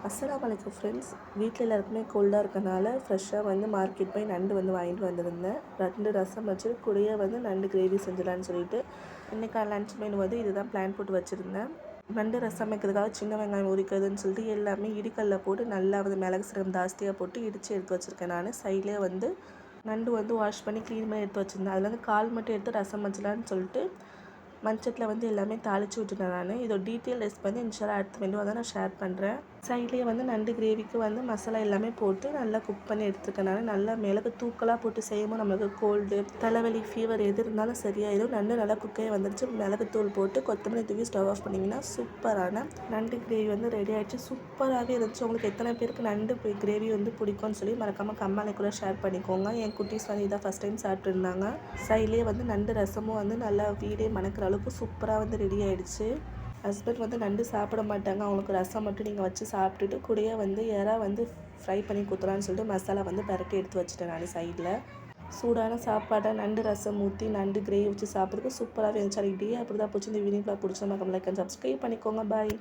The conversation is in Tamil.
அஸ்ஸலாமு அலைக்கும் ஃப்ரெண்ட்ஸ். வீட்டில் எல்லாருக்குமே கோல்டாக இருக்கனால ஃப்ரெஷ்ஷாக வந்து மார்க்கெட் போய் நண்டு வந்து வாங்கிட்டு வந்திருந்தேன். 2 ரசம் வச்சு கூடயே வந்து நண்டு கிரேவி செஞ்சிடலான்னு சொல்லிட்டு இன்றைக்கி லன்ச் மெனு வந்து இதுதான் பிளான் போட்டு வச்சுருந்தேன். நண்டு ரசம் வைக்கிறதுக்காக சின்ன வெங்காயம் உரிக்கிறதுன்னு சொல்லிட்டு எல்லாமே இடிக்கல்ல போட்டு நல்லா வந்து மிளகு சீரகம் ஜாஸ்தியாக போட்டு இடித்து எடுத்து வச்சுருக்கேன். நான் சைட்லேயே வந்து நண்டு வந்து வாஷ் பண்ணி க்ளீன் பண்ணி எடுத்து வச்சுருந்தேன். அதில் வந்து கால் மட்டும் எடுத்து ரசம் வச்சலான்னு சொல்லிட்டு மஞ்சத்தில் வந்து எல்லாமே தாளித்து விட்டுட்டேன். நான் இதோட டீட்டெயில் ரெசிபி வந்து இன்ஷால்லா அடுத்த மெனுவாக தான் நான் ஷேர் பண்ணுறேன். சைட்லேயே வந்து நண்டு கிரேவிக்கு வந்து மசாலா எல்லாமே போட்டு நல்லா குக் பண்ணி எடுத்துருக்கனால நல்லா மிளகு தூக்கலாக போட்டு செய்யும்போது நம்மளுக்கு கோல்டு தலைவலி ஃபீவர் எது இருந்தாலும் சரியாயிடும். நண்டு நல்லா குக்கையே வந்துடுச்சு. மிளகு தூள் போட்டு கொத்தமல்லி தூவி ஸ்டவ் ஆஃப் பண்ணிங்கன்னா சூப்பரான நண்டு கிரேவி வந்து ரெடி ஆகிடுச்சு. சூப்பராகவே இருந்துச்சு. உங்களுக்கு எத்தனை பேருக்கு நண்டு கிரேவி வந்து பிடிக்கும்னு சொல்லி மறக்காமல் கம்மாலே கூட ஷேர் பண்ணிக்கோங்க. என் குட்டீஸ் வந்து இதான் ஃபஸ்ட் டைம் சாப்பிட்ருந்தாங்க. சைட்லேயே வந்து நண்டு ரசமும் வந்து நல்லா வீடே மணக்கிற அளவுக்கு சூப்பராக வந்து ரெடி ஆகிடுச்சு. ஹஸ்பண்ட் வந்து நண்டு சாப்பிட மாட்டாங்க. அவங்களுக்கு ரசம் மட்டும் நீங்கள் வச்சு சாப்பிட்டுட்டு கூடயே வந்து இறா வந்து ஃப்ரை பண்ணி கொடுத்துலான்னு சொல்லிட்டு மசாலா வந்து பரட்டி எடுத்து வச்சுட்டேன். நான் சைடில் சூடான சாப்பாடை நண்டு ரசம் ஊற்றி நண்டு கிரேவி வச்சு சாப்பிட்றதுக்கு சூப்பராகவே இருந்துச்சு. அது இப்படியே அப்படி தான் போச்சு. இந்த வீடியோ பிடிச்ச மாதிரி லைக் அண்ட் சப்ஸ்கிரைப் பண்ணிக்கோங்க. பாய்.